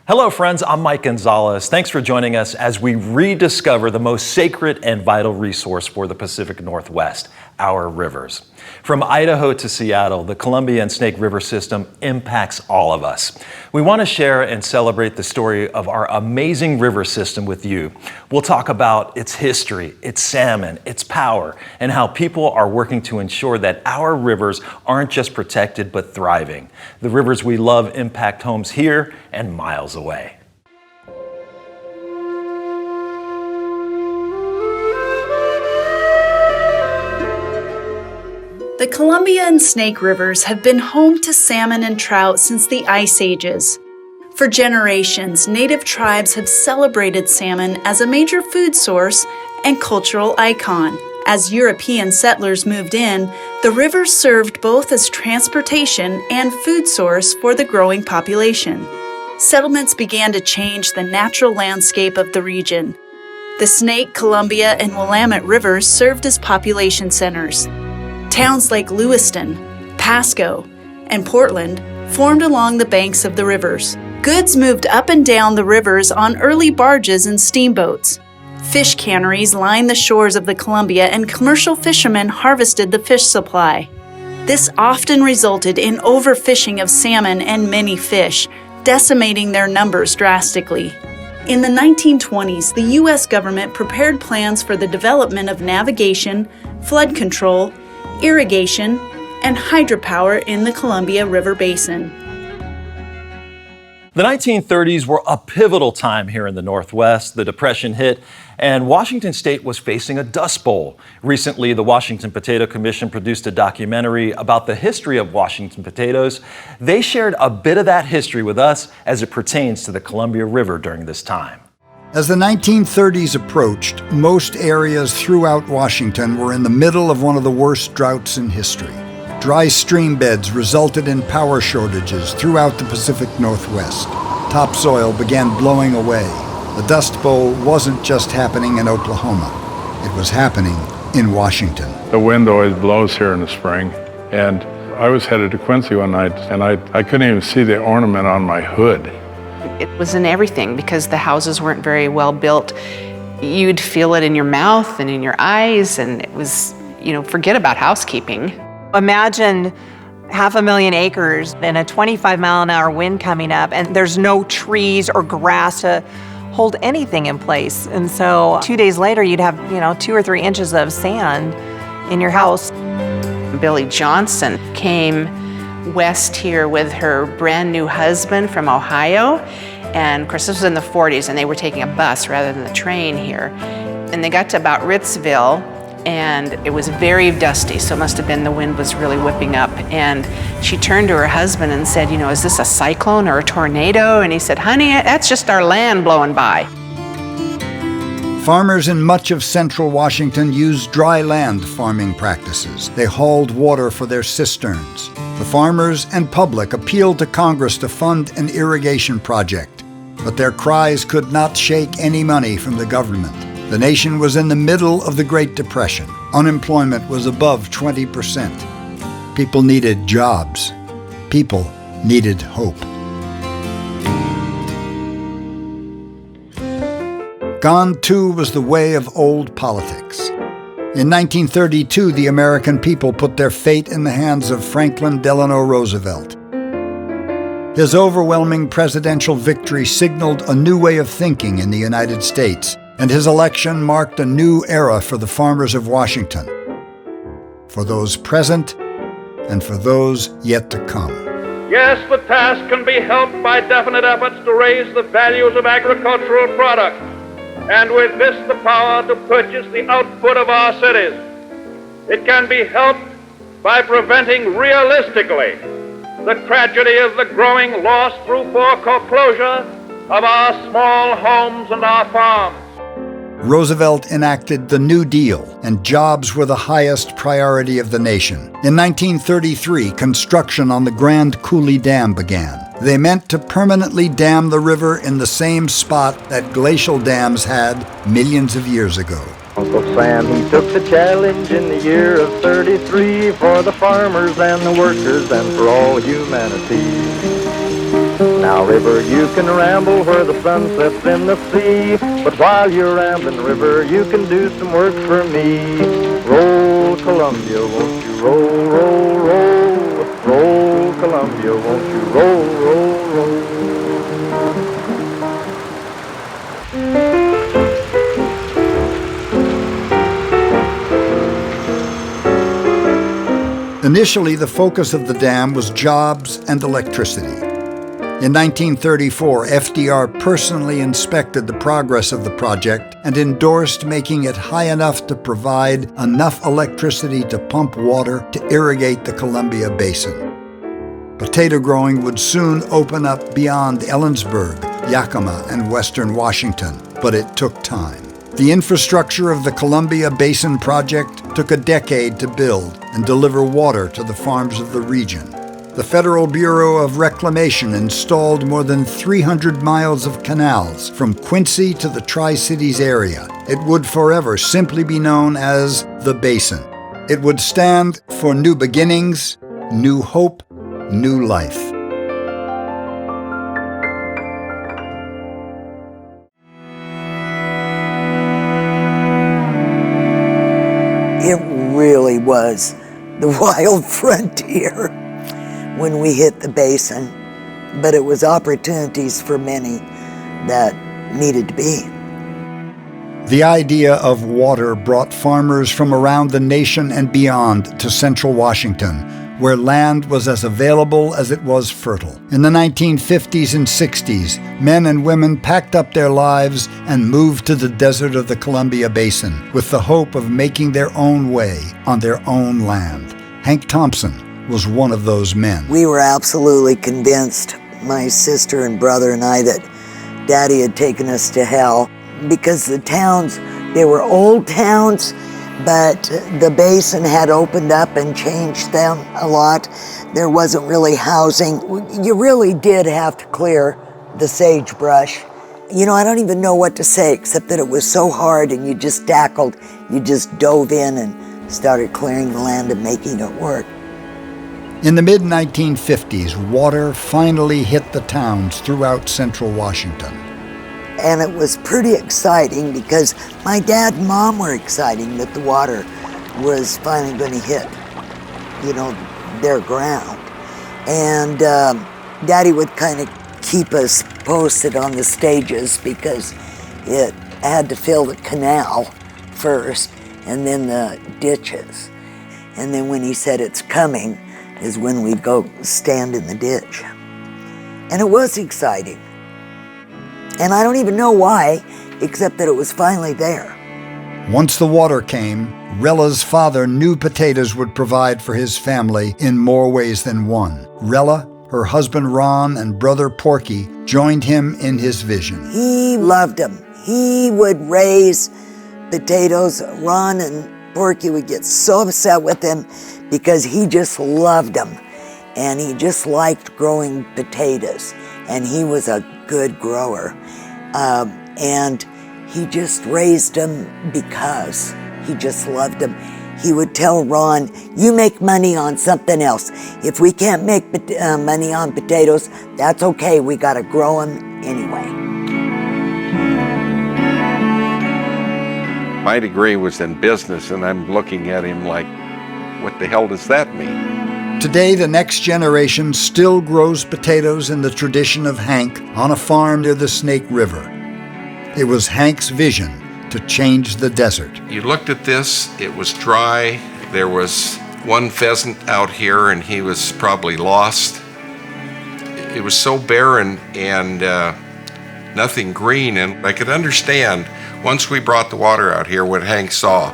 Hello, friends. I'm Mike Gonzalez. Thanks for joining us as we rediscover the most sacred and vital resource for the Pacific Northwest, our rivers. From Idaho to Seattle, the Columbia and Snake River system impacts all of us. We want to share and celebrate the story of our amazing river system with you. We'll talk about its history, its salmon, its power, and how people are working to ensure that our rivers aren't just protected but thriving. The rivers we love impact homes here and miles away. The Columbia and Snake Rivers have been home to salmon and trout since the Ice Ages. For generations, Native tribes have celebrated salmon as a major food source and cultural icon. As European settlers moved in, the rivers served both as transportation and food source for the growing population. Settlements began to change the natural landscape of the region. The Snake, Columbia, and Willamette rivers served as population centers. Towns like Lewiston, Pasco, and Portland formed along the banks of the rivers. Goods moved up and down the rivers on early barges and steamboats. Fish canneries lined the shores of the Columbia, and commercial fishermen harvested the fish supply. This often resulted in overfishing of salmon and many fish, decimating their numbers drastically. In the 1920s, the U.S. government prepared plans for the development of navigation, flood control, irrigation, and hydropower in the Columbia River Basin. The 1930s were a pivotal time here in the Northwest. The Depression hit, and Washington State was facing a dust bowl. Recently, the Washington Potato Commission produced a documentary about the history of Washington potatoes. They shared a bit of that history with us as it pertains to the Columbia River during this time. As the 1930s approached, most areas throughout Washington were in the middle of one of the worst droughts in history. Dry stream beds resulted in power shortages throughout the Pacific Northwest. Topsoil began blowing away. The Dust Bowl wasn't just happening in Oklahoma. It was happening in Washington. The wind always blows here in the spring, and I was headed to Quincy one night, and I couldn't even see the ornament on my hood. It was in everything because the houses weren't very well built. You'd feel it in your mouth and in your eyes, and it was, forget about housekeeping. Imagine 500,000 acres and a 25-mile-an-hour wind coming up, and there's no trees or grass to hold anything in place. And so 2 days later, you'd have, 2 or 3 inches of sand in your house. Billy Johnson came west here with her brand new husband from Ohio. And of course, this was in the 40s, and they were taking a bus rather than the train here. And they got to about Ritzville, and it was very dusty, so it must have been the wind was really whipping up. And she turned to her husband and said, is this a cyclone or a tornado? And he said, honey, that's just our land blowing by. Farmers in much of central Washington used dry land farming practices. They hauled water for their cisterns. The farmers and public appealed to Congress to fund an irrigation project, but their cries could not shake any money from the government. The nation was in the middle of the Great Depression. Unemployment was above 20%. People needed jobs. People needed hope. Gone, too, was the way of old politics. In 1932, the American people put their fate in the hands of Franklin Delano Roosevelt. His overwhelming presidential victory signaled a new way of thinking in the United States, and his election marked a new era for the farmers of Washington, for those present and for those yet to come. Yes, the task can be helped by definite efforts to raise the values of agricultural products, and with this the power to purchase the output of our cities. It can be helped by preventing realistically the tragedy of the growing loss through foreclosure of our small homes and our farms. Roosevelt enacted the New Deal, and jobs were the highest priority of the nation. In 1933, construction on the Grand Coulee Dam began. They meant to permanently dam the river in the same spot that glacial dams had millions of years ago. Uncle Sam, he took the challenge in the year of 33 for the farmers and the workers and for all humanity. Now, river, you can ramble where the sun sets in the sea, but while you're rambling, river, you can do some work for me. Roll, Columbia, won't you roll, roll, roll? Roll, Columbia, won't you roll, roll, roll? Initially, the focus of the dam was jobs and electricity. In 1934, FDR personally inspected the progress of the project and endorsed making it high enough to provide enough electricity to pump water to irrigate the Columbia Basin. Potato growing would soon open up beyond Ellensburg, Yakima, and western Washington, but it took time. The infrastructure of the Columbia Basin Project took a decade to build and deliver water to the farms of the region. The Federal Bureau of Reclamation installed more than 300 miles of canals from Quincy to the Tri-Cities area. It would forever simply be known as the Basin. It would stand for new beginnings, new hope, new life. It really was the wild frontier when we hit the basin, but it was opportunities for many that needed to be. The idea of water brought farmers from around the nation and beyond to central Washington, where land was as available as it was fertile. In the 1950s and 60s, men and women packed up their lives and moved to the desert of the Columbia Basin with the hope of making their own way on their own land. Hank Thompson was one of those men. We were absolutely convinced, my sister and brother and I, that Daddy had taken us to hell because the towns, they were old towns, but the basin had opened up and changed them a lot. There wasn't really housing. You really did have to clear the sagebrush. You know, I don't even know what to say except that it was so hard and you just tackled, you just dove in and started clearing the land and making it work. In the mid-1950s, water finally hit the towns throughout central Washington. And it was pretty exciting because my dad and mom were excited that the water was finally going to hit, you know, their ground. And Daddy would kind of keep us posted on the stages because it had to fill the canal first and then the ditches. And then when he said it's coming is when we'd go stand in the ditch. And it was exciting. And I don't even know why, except that it was finally there. Once the water came, Rella's father knew potatoes would provide for his family in more ways than one. Rella, her husband Ron, and brother Porky joined him in his vision. He loved them. He would raise potatoes. Ron and Porky would get so upset with him because he just loved them. And he just liked growing potatoes. And he was a good grower. And he just raised them because he just loved them. He would tell Ron, you make money on something else. If we can't make money on potatoes, that's okay. We got to grow them anyway. My degree was in business, and I'm looking at him like, what the hell does that mean? Today, the next generation still grows potatoes in the tradition of Hank on a farm near the Snake River. It was Hank's vision to change the desert. You looked at this, it was dry. There was one pheasant out here, and he was probably lost. It was so barren and nothing green, and I could understand once we brought the water out here what Hank saw.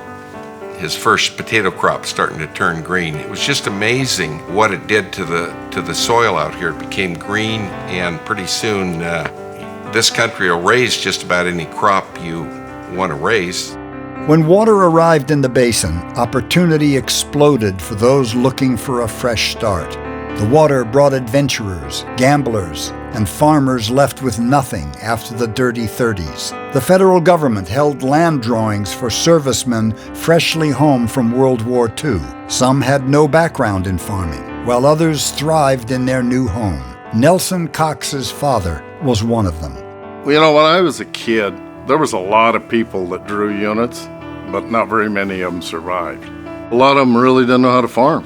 His first potato crop starting to turn green. It was just amazing what it did to the soil out here. It became green, and pretty soon this country will raise just about any crop you want to raise. When water arrived in the basin, opportunity exploded for those looking for a fresh start. The water brought adventurers, gamblers, and farmers left with nothing after the dirty 30s. The federal government held land drawings for servicemen freshly home from World War II. Some had no background in farming, while others thrived in their new home. Nelson Cox's father was one of them. Well, you know, when I was a kid, there was a lot of people that drew units, but not very many of them survived. A lot of them really didn't know how to farm,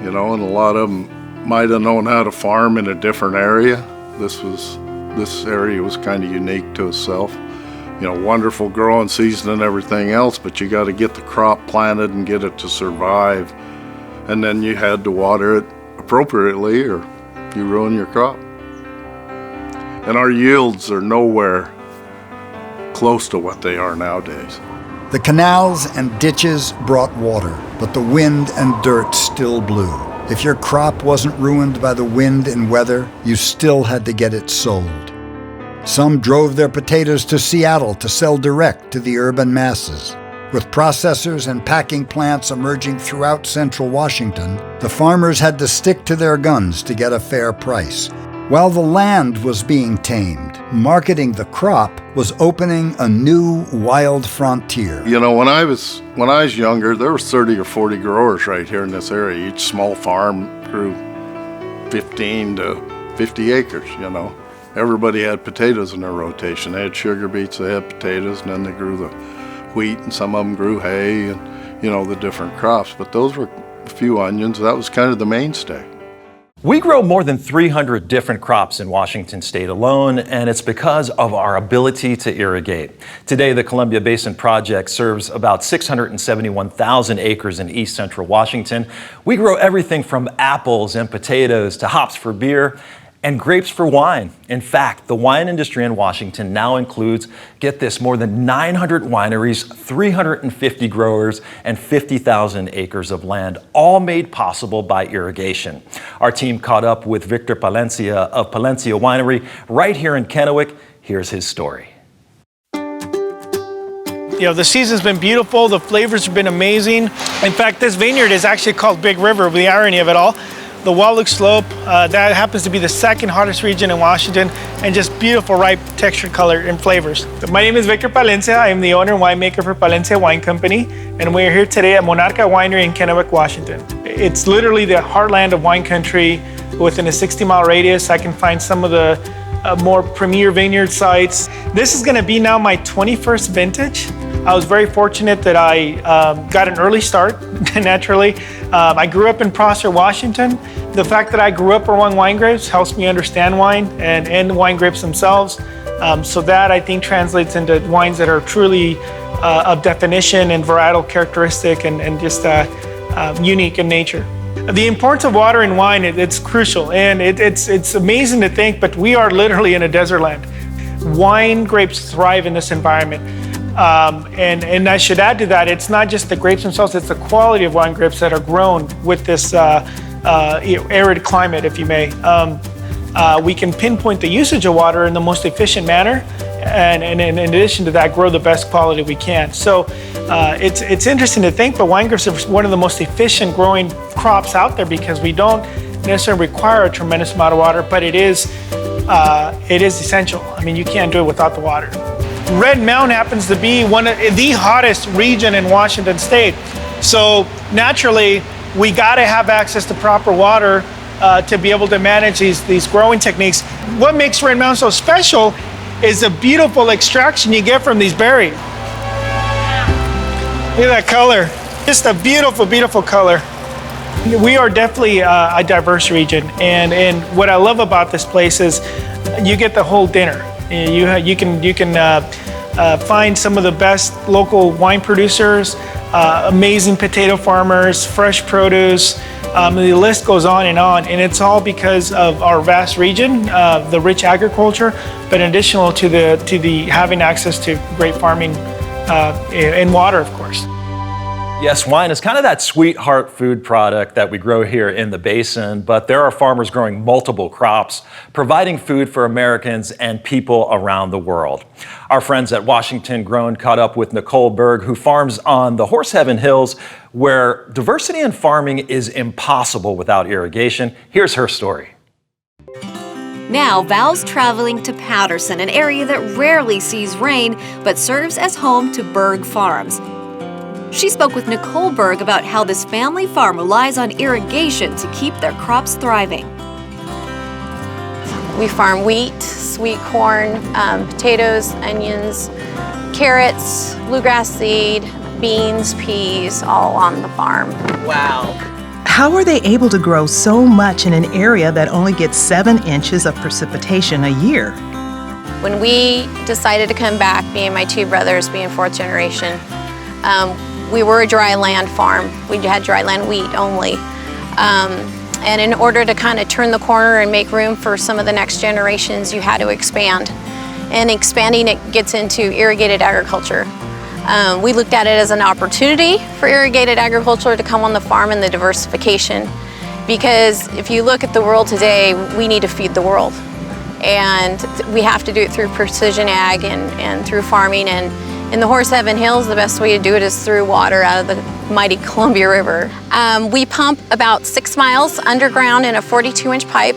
you know, and a lot of them might have known how to farm in a different area. This area was kind of unique to itself. You know, wonderful growing season and everything else, but you got to get the crop planted and get it to survive. And then you had to water it appropriately or you ruin your crop. And our yields are nowhere close to what they are nowadays. The canals and ditches brought water, but the wind and dirt still blew. If your crop wasn't ruined by the wind and weather, you still had to get it sold. Some drove their potatoes to Seattle to sell direct to the urban masses. With processors and packing plants emerging throughout central Washington, the farmers had to stick to their guns to get a fair price. While the land was being tamed, marketing the crop was opening a new wild frontier. You know, when I was younger, there was 30 or 40 growers right here in this area. Each small farm grew 15 to 50 acres, you know. Everybody had potatoes in their rotation. They had sugar beets, they had potatoes, and then they grew the wheat, and some of them grew hay and, you know, the different crops. But those were a few onions. That was kind of the mainstay. We grow more than 300 different crops in Washington state alone, and it's because of our ability to irrigate. Today, the Columbia Basin Project serves about 671,000 acres in east central Washington. We grow everything from apples and potatoes to hops for beer and grapes for wine. In fact, the wine industry in Washington now includes, get this, more than 900 wineries, 350 growers, and 50,000 acres of land, all made possible by irrigation. Our team caught up with Victor Palencia of Palencia Winery right here in Kennewick. Here's his story. You know, the season's been beautiful, the flavors have been amazing. In fact, this vineyard is actually called Big River, the irony of it all. The Wallach Slope, that happens to be the second hottest region in Washington, and just beautiful, ripe texture, color, and flavors. My name is Victor Palencia. I am the owner and winemaker for Palencia Wine Company, and we're here today at Monarca Winery in Kennewick, Washington. It's literally the heartland of wine country. Within a 60-mile radius, I can find some of the more premier vineyard sites. This is gonna be now my 21st vintage. I was very fortunate that I got an early start, naturally. I grew up in Prosser, Washington. The fact that I grew up around wine grapes helps me understand wine and the wine grapes themselves. So that, I think, translates into wines that are truly of definition and varietal characteristic and just unique in nature. The importance of water in wine, it's crucial, and it's amazing to think, but we are literally in a desert land. Wine grapes thrive in this environment. And I should add to that, it's not just the grapes themselves, it's the quality of wine grapes that are grown with this arid climate, if you may. We can pinpoint the usage of water in the most efficient manner, and in addition to that, grow the best quality we can. So it's interesting to think, but wine grapes are one of the most efficient growing crops out there because we don't necessarily require a tremendous amount of water, but it is essential. I mean, you can't do it without the water. Red Mountain happens to be one of the hottest region in Washington state. So naturally, we gotta have access to proper water to be able to manage these growing techniques. What makes Red Mountain so special is the beautiful extraction you get from these berries. Look at that color. Just a beautiful, beautiful color. We are definitely a diverse region. And what I love about this place is you get the whole dinner. You can find some of the best local wine producers, amazing potato farmers, fresh produce. The list goes on, and it's all because of our vast region, the rich agriculture, but in addition to the having access to great farming and water, of course. Yes, wine is kind of that sweetheart food product that we grow here in the basin, but there are farmers growing multiple crops, providing food for Americans and people around the world. Our friends at Washington Grown caught up with Nicole Berg, who farms on the Horse Heaven Hills, where diversity in farming is impossible without irrigation. Here's her story. Now, Val's traveling to Patterson, an area that rarely sees rain, but serves as home to Berg Farms. She spoke with Nicole Berg about how this family farm relies on irrigation to keep their crops thriving. We farm wheat, sweet corn, potatoes, onions, carrots, bluegrass seed, beans, peas, all on the farm. Wow. How are they able to grow so much in an area that only gets 7 inches of precipitation a year? When we decided to come back, me and my 2 brothers, being 4th generation, we were a dry land farm. We had dry land wheat only. And in order to kind of turn the corner and make room for some of the next generations, you had to expand. And expanding it gets into irrigated agriculture. We looked at it as an opportunity for irrigated agriculture to come on the farm and the diversification. Because if you look at the world today, we need to feed the world. And we have to do it through precision ag and through farming. And in the Horse Heaven Hills, the best way to do it is through water out of the mighty Columbia River. We pump about 6 miles underground in a 42-inch pipe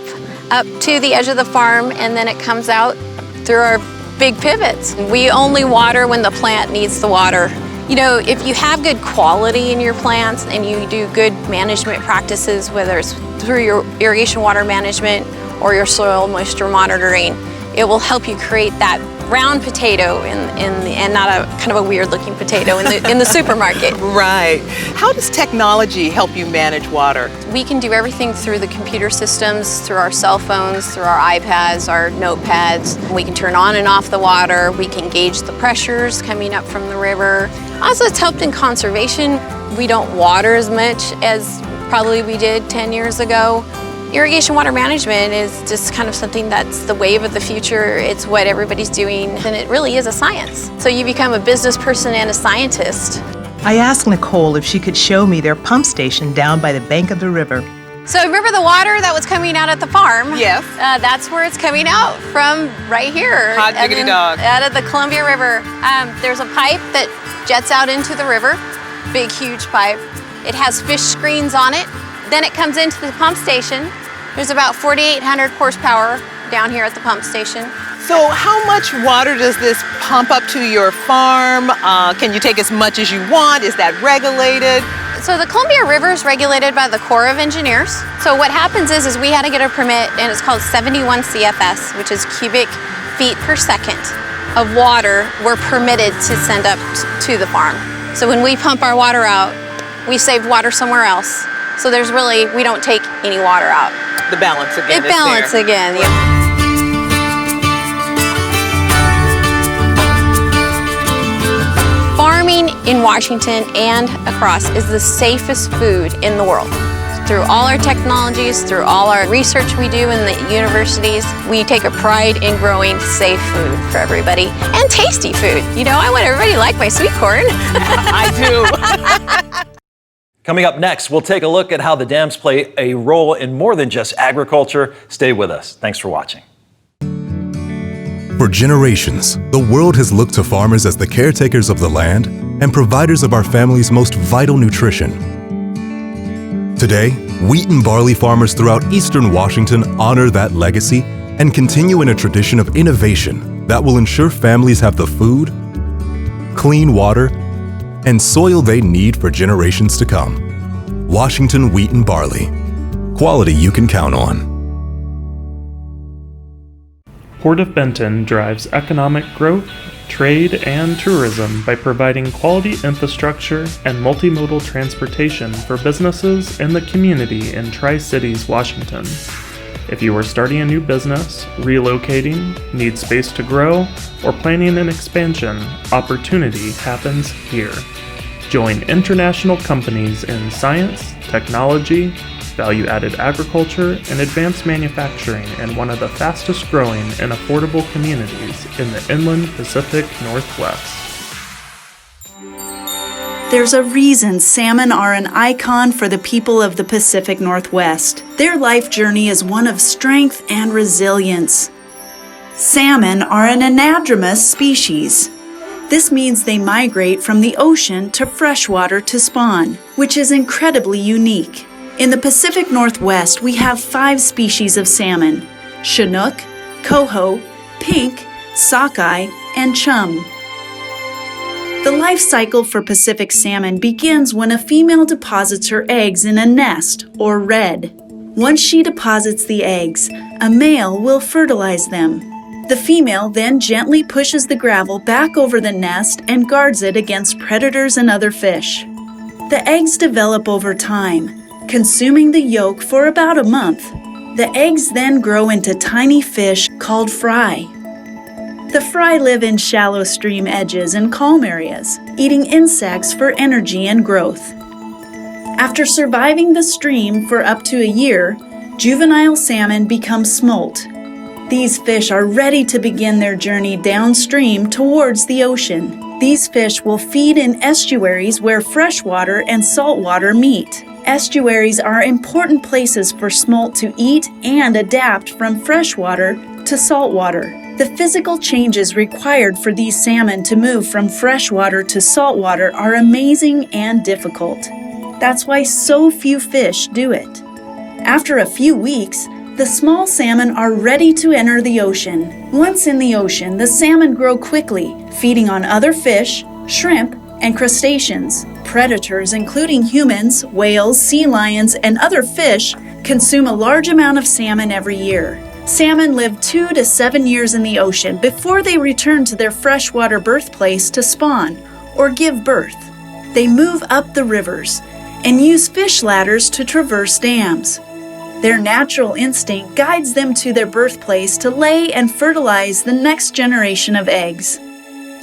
up to the edge of the farm, and then it comes out through our big pivots. We only water when the plant needs the water. You know, if you have good quality in your plants and you do good management practices, whether it's through your irrigation water management or your soil moisture monitoring, it will help you create that round potato and not a kind of a weird looking potato in the supermarket. Right. How does technology help you manage water? We can do everything through the computer systems, through our cell phones, through our iPads, our notepads. We can turn on and off the water. We can gauge the pressures coming up from the river. Also, it's helped in conservation. We don't water as much as probably we did 10 years ago. Irrigation water management is just kind of something that's the wave of the future. It's what everybody's doing, and it really is a science. So you become a business person and a scientist. I asked Nicole if she could show me their pump station down by the bank of the river. So remember the water that was coming out at the farm? Yes. That's where it's coming out from, right here. Hot diggity dog. Out of the Columbia River. There's a pipe that jets out into the river, big, huge pipe. It has fish screens on it. Then it comes into the pump station. There's about 4,800 horsepower down here at the pump station. So how much water does this pump up to your farm? Can you take as much as you want? Is that regulated? So the Columbia River is regulated by the Corps of Engineers. So what happens is we had to get a permit, and it's called 71 CFS, which is cubic feet per second of water we're permitted to send up to the farm. So when we pump our water out, we save water somewhere else. So we don't take any water out. The balance again. It balance again, yeah. Farming in Washington and across is the safest food in the world. Through all our technologies, through all our research we do in the universities, we take a pride in growing safe food for everybody and tasty food. You know, I want everybody to like my sweet corn. I do. Coming up next, we'll take a look at how the dams play a role in more than just agriculture. Stay with us. Thanks for watching. For generations, the world has looked to farmers as the caretakers of the land and providers of our family's most vital nutrition. Today, wheat and barley farmers throughout eastern Washington honor that legacy and continue in a tradition of innovation that will ensure families have the food, clean water, and soil they need for generations to come. Washington Wheat and Barley. Quality you can count on. Port of Benton drives economic growth, trade, and tourism by providing quality infrastructure and multimodal transportation for businesses in the community in Tri-Cities, Washington. If you are starting a new business, relocating, need space to grow, or planning an expansion, opportunity happens here. Join international companies in science, technology, value-added agriculture, and advanced manufacturing in one of the fastest growing and affordable communities in the inland Pacific Northwest. There's a reason salmon are an icon for the people of the Pacific Northwest. Their life journey is one of strength and resilience. Salmon are an anadromous species. This means they migrate from the ocean to freshwater to spawn, which is incredibly unique. In the Pacific Northwest, we have 5 species of salmon: Chinook, coho, pink, sockeye, and chum. The life cycle for Pacific salmon begins when a female deposits her eggs in a nest, or redd. Once she deposits the eggs, a male will fertilize them. The female then gently pushes the gravel back over the nest and guards it against predators and other fish. The eggs develop over time, consuming the yolk for about a month. The eggs then grow into tiny fish called fry. The fry live in shallow stream edges and calm areas, eating insects for energy and growth. After surviving the stream for up to a year, juvenile salmon become smolt. These fish are ready to begin their journey downstream towards the ocean. These fish will feed in estuaries where freshwater and saltwater meet. Estuaries are important places for smolt to eat and adapt from freshwater to saltwater. The physical changes required for these salmon to move from freshwater to saltwater are amazing and difficult. That's why so few fish do it. After a few weeks, the small salmon are ready to enter the ocean. Once in the ocean, the salmon grow quickly, feeding on other fish, shrimp, and crustaceans. Predators, including humans, whales, sea lions, and other fish, consume a large amount of salmon every year. Salmon live 2 to 7 years in the ocean before they return to their freshwater birthplace to spawn or give birth. They move up the rivers and use fish ladders to traverse dams. Their natural instinct guides them to their birthplace to lay and fertilize the next generation of eggs.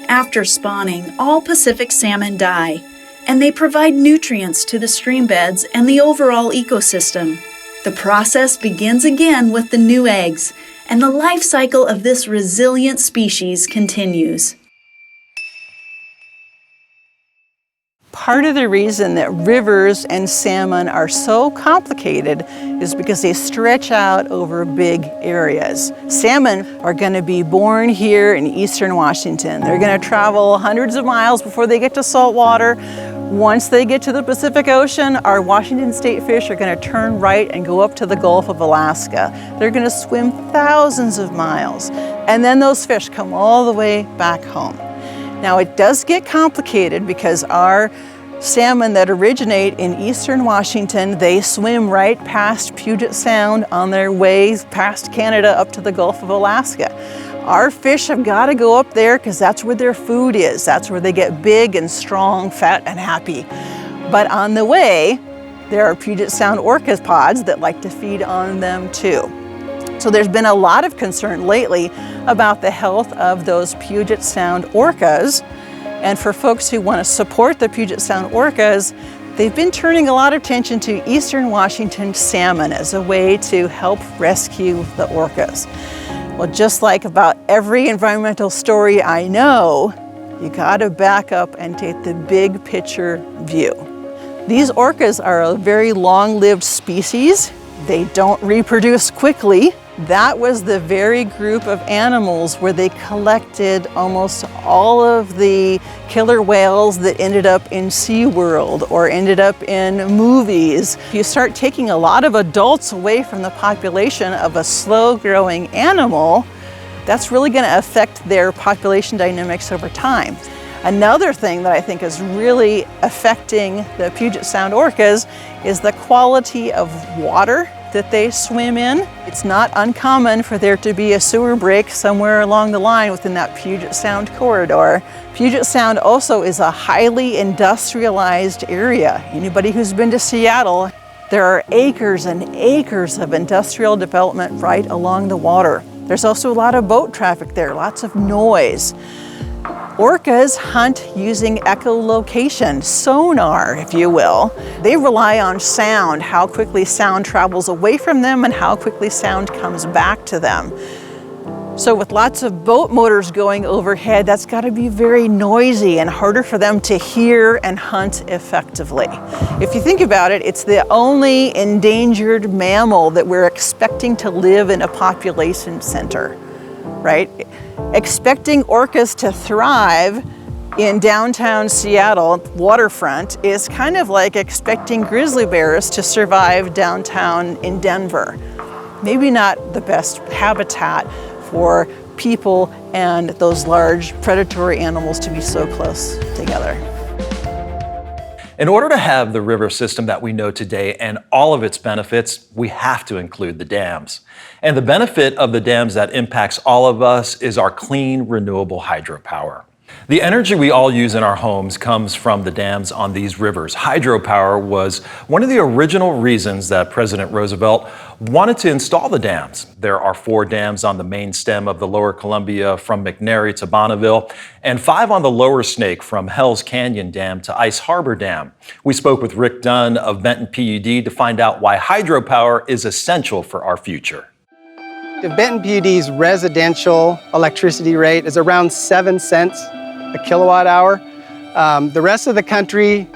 After spawning, all Pacific salmon die, and they provide nutrients to the stream beds and the overall ecosystem. The process begins again with the new eggs, and the life cycle of this resilient species continues. Part of the reason that rivers and salmon are so complicated is because they stretch out over big areas. Salmon are going to be born here in eastern Washington. They're going to travel hundreds of miles before they get to saltwater. Once they get to the Pacific Ocean, our Washington state fish are going to turn right and go up to the Gulf of Alaska. They're going to swim thousands of miles, and then those fish come all the way back home. Now, it does get complicated because our salmon that originate in eastern Washington, they swim right past Puget Sound on their way past Canada up to the Gulf of Alaska. Our fish have got to go up there because that's where their food is. That's where they get big and strong, fat and happy. But on the way, there are Puget Sound orca pods that like to feed on them too. So there's been a lot of concern lately about the health of those Puget Sound orcas. And for folks who want to support the Puget Sound orcas, they've been turning a lot of attention to eastern Washington salmon as a way to help rescue the orcas. Well, just like about every environmental story I know, you gotta back up and take the big picture view. These orcas are a very long-lived species. They don't reproduce quickly. That was the very group of animals where they collected almost all of the killer whales that ended up in SeaWorld or ended up in movies. If you start taking a lot of adults away from the population of a slow-growing animal, that's really going to affect their population dynamics over time. Another thing that I think is really affecting the Puget Sound orcas is the quality of water that they swim in. It's not uncommon for there to be a sewer break somewhere along the line within that Puget Sound corridor. Puget Sound also is a highly industrialized area. Anybody who's been to Seattle, there are acres and acres of industrial development right along the water. There's also a lot of boat traffic there, lots of noise. Orcas hunt using echolocation, sonar, if you will. They rely on sound, how quickly sound travels away from them and how quickly sound comes back to them. So with lots of boat motors going overhead, that's got to be very noisy and harder for them to hear and hunt effectively. If you think about it, it's the only endangered mammal that we're expecting to live in a population center, right? Expecting orcas to thrive in downtown Seattle waterfront is kind of like expecting grizzly bears to survive downtown in Denver. Maybe not the best habitat for people and those large predatory animals to be so close together. In order to have the river system that we know today and all of its benefits, we have to include the dams. And the benefit of the dams that impacts all of us is our clean, renewable hydropower. The energy we all use in our homes comes from the dams on these rivers. Hydropower was one of the original reasons that President Roosevelt wanted to install the dams. There are 4 dams on the main stem of the Lower Columbia from McNary to Bonneville, and 5 on the Lower Snake from Hells Canyon Dam to Ice Harbor Dam. We spoke with Rick Dunn of Benton PUD to find out why hydropower is essential for our future. The Benton PUD's residential electricity rate is around 7 cents a kilowatt hour. The rest of the country,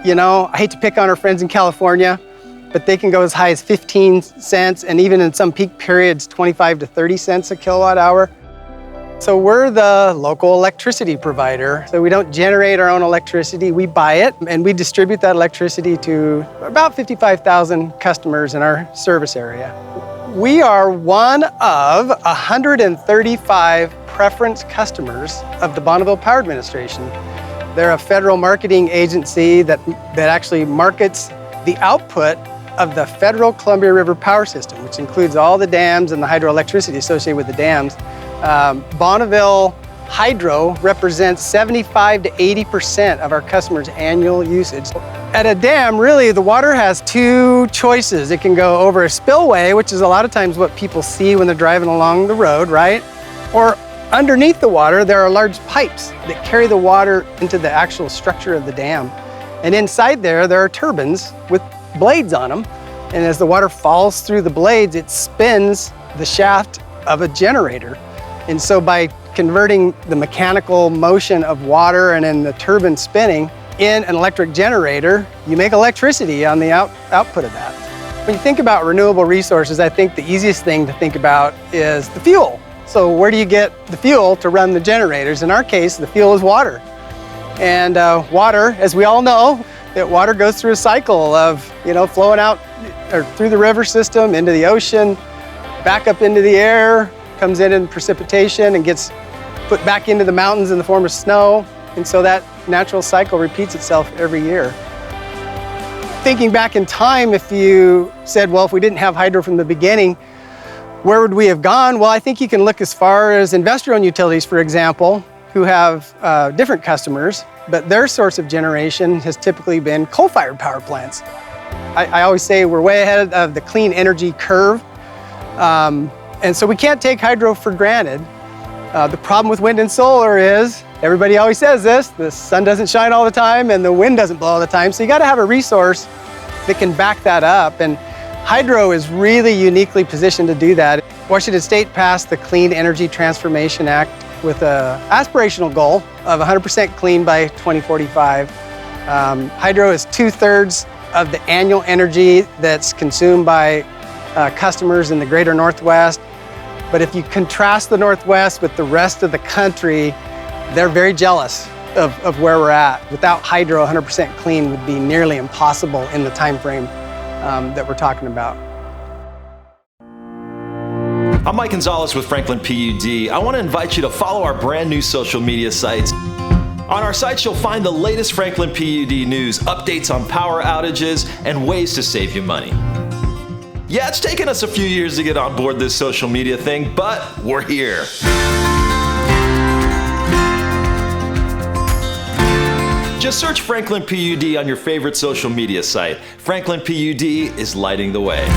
you know, I hate to pick on our friends in California, but they can go as high as 15 cents and even in some peak periods, 25 to 30 cents a kilowatt hour. So we're the local electricity provider. So we don't generate our own electricity, we buy it and we distribute that electricity to about 55,000 customers in our service area. We are one of 135 preference customers of the Bonneville Power Administration. They're a federal marketing agency that actually markets the output of the federal Columbia River power system, which includes all the dams and the hydroelectricity associated with the dams. Bonneville Hydro represents 75 to 80% of our customers' annual usage. At a dam, really, the water has 2 choices. It can go over a spillway, which is a lot of times what people see when they're driving along the road, right? Or underneath the water, there are large pipes that carry the water into the actual structure of the dam. And inside there are turbines with blades on them. And as the water falls through the blades, it spins the shaft of a generator. And so by converting the mechanical motion of water and then the turbine spinning in an electric generator, you make electricity on the output of that. When you think about renewable resources, I think the easiest thing to think about is the fuel. So where do you get the fuel to run the generators? In our case, the fuel is water. And water, as we all know, that water goes through a cycle of, you know, flowing out or through the river system into the ocean, back up into the air, comes in precipitation and gets put back into the mountains in the form of snow. And so that natural cycle repeats itself every year. Thinking back in time, if you said, well, if we didn't have hydro from the beginning, where would we have gone? Well, I think you can look as far as investor-owned utilities, for example, who have different customers, but their source of generation has typically been coal-fired power plants. I always say we're way ahead of the clean energy curve. And so we can't take hydro for granted. The problem with wind and solar is, everybody always says this, the sun doesn't shine all the time and the wind doesn't blow all the time. So you gotta have a resource that can back that up. And hydro is really uniquely positioned to do that. Washington State passed the Clean Energy Transformation Act with an aspirational goal of 100% clean by 2045. Hydro is 2/3 of the annual energy that's consumed by customers in the greater Northwest. But if you contrast the Northwest with the rest of the country, they're very jealous of where we're at. Without hydro, 100% clean would be nearly impossible in the time frame that we're talking about. I'm Mike Gonzalez with Franklin PUD. I want to invite you to follow our brand new social media sites. On our sites, you'll find the latest Franklin PUD news, updates on power outages, and ways to save you money. Yeah, it's taken us a few years to get on board this social media thing, but we're here. Just search Franklin PUD on your favorite social media site. Franklin PUD is lighting the way.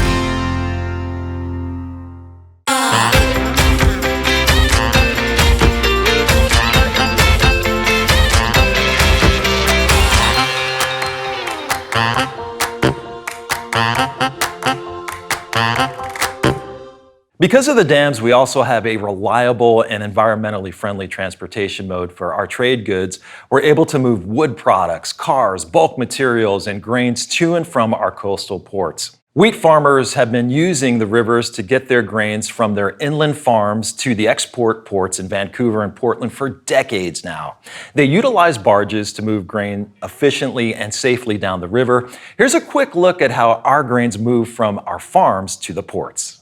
Because of the dams, we also have a reliable and environmentally friendly transportation mode for our trade goods. We're able to move wood products, cars, bulk materials, and grains to and from our coastal ports. Wheat farmers have been using the rivers to get their grains from their inland farms to the export ports in Vancouver and Portland for decades now. They utilize barges to move grain efficiently and safely down the river. Here's a quick look at how our grains move from our farms to the ports.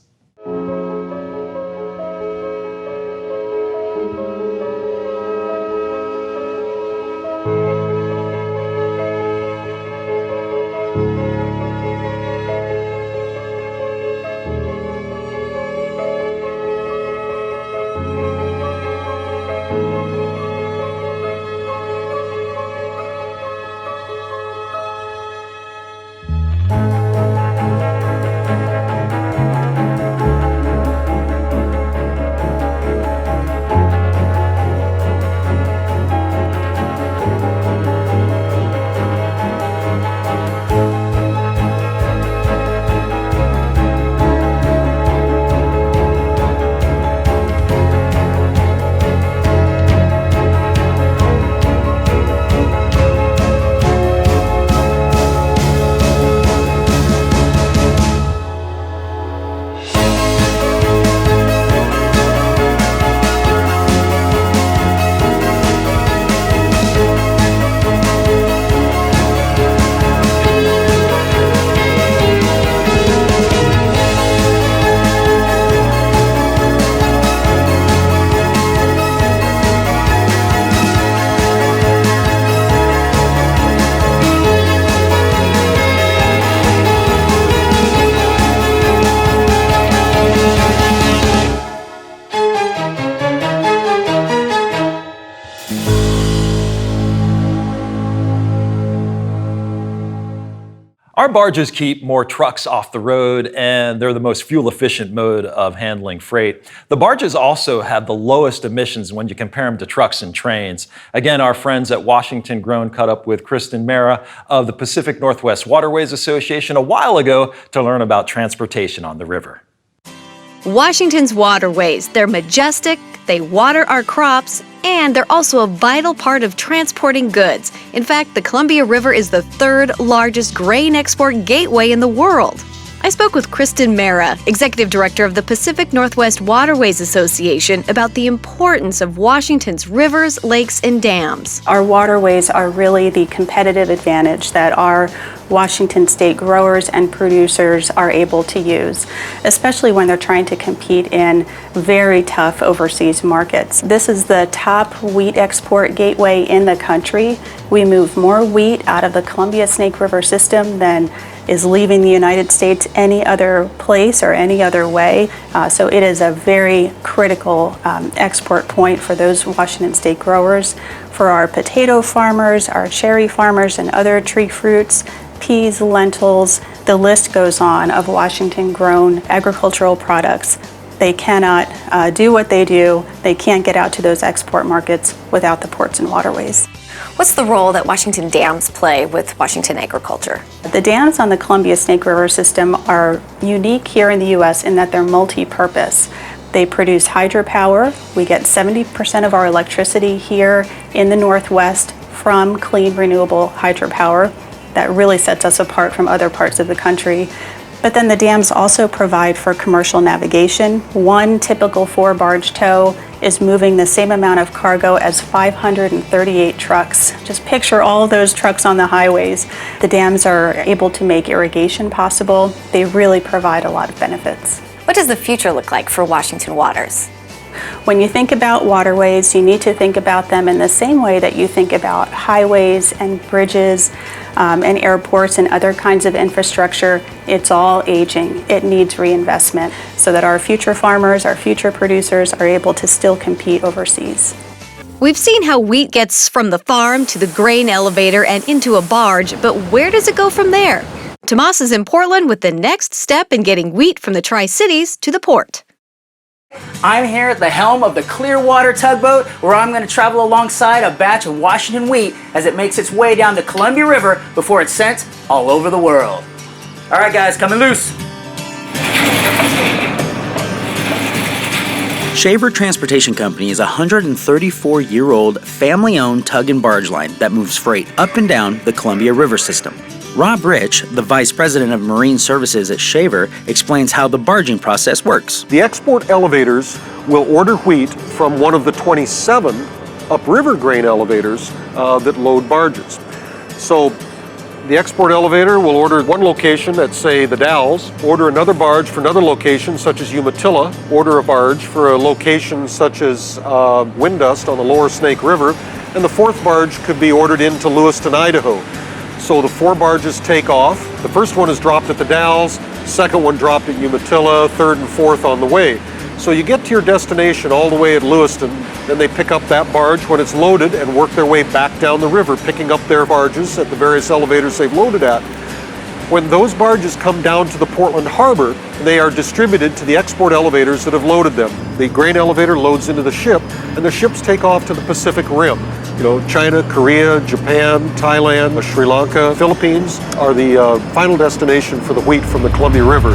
Our barges keep more trucks off the road, and they're the most fuel-efficient mode of handling freight. The barges also have the lowest emissions when you compare them to trucks and trains. Again, our friends at Washington Grown caught up with Kristen Mara of the Pacific Northwest Waterways Association a while ago to learn about transportation on the river. Washington's waterways, they're majestic, they water our crops, and they're also a vital part of transporting goods. In fact, the Columbia River is the third largest grain export gateway in the world. I spoke with Kristen Mara, Executive Director of the Pacific Northwest Waterways Association, about the importance of Washington's rivers, lakes, and dams. Our waterways are really the competitive advantage that our Washington state growers and producers are able to use, especially when they're trying to compete in very tough overseas markets. This is the top wheat export gateway in the country. We move more wheat out of the Columbia Snake River system than is leaving the United States any other place or any other way. So it is a very critical export point for those Washington state growers, for our potato farmers, our cherry farmers, and other tree fruits, peas, lentils, the list goes on of Washington grown agricultural products. They cannot do what they do. They can't get out to those export markets without the ports and waterways. What's the role that Washington dams play with Washington agriculture? The dams on the Columbia Snake River system are unique here in the U.S. in that they're multi-purpose. They produce hydropower. We get 70% of our electricity here in the Northwest from clean, renewable hydropower. That really sets us apart from other parts of the country. But then the dams also provide for commercial navigation. One typical 4-barge tow is moving the same amount of cargo as 538 trucks. Just picture all those trucks on the highways. The dams are able to make irrigation possible. They really provide a lot of benefits. What does the future look like for Washington waters? When you think about waterways, you need to think about them in the same way that you think about highways and bridges and airports and other kinds of infrastructure. It's all aging. It needs reinvestment so that our future farmers, our future producers are able to still compete overseas. We've seen how wheat gets from the farm to the grain elevator and into a barge, but where does it go from there? Tomas is in Portland with the next step in getting wheat from the Tri-Cities to the port. I'm here at the helm of the Clearwater tugboat, where I'm going to travel alongside a batch of Washington wheat as it makes its way down the Columbia River before it's sent all over the world. All right, guys, coming loose. Shaver Transportation Company is a 134-year-old family-owned tug and barge line that moves freight up and down the Columbia River system. Rob Rich, the Vice President of Marine Services at Shaver, explains how the barging process works. The export elevators will order wheat from one of the 27 upriver grain elevators that load barges. So the export elevator will order one location at, say, the Dalles, order another barge for another location, such as Umatilla, order a barge for a location such as Windust on the lower Snake River, and the fourth barge could be ordered into Lewiston, Idaho. So the 4 barges take off. The first one is dropped at the Dalles, second one dropped at Umatilla, third and fourth on the way. So you get to your destination all the way at Lewiston, then they pick up that barge when it's loaded and work their way back down the river, picking up their barges at the various elevators they've loaded at. When those barges come down to the Portland Harbor, they are distributed to the export elevators that have loaded them. The grain elevator loads into the ship, and the ships take off to the Pacific Rim. You know, China, Korea, Japan, Thailand, Sri Lanka, Philippines are the final destination for the wheat from the Columbia River.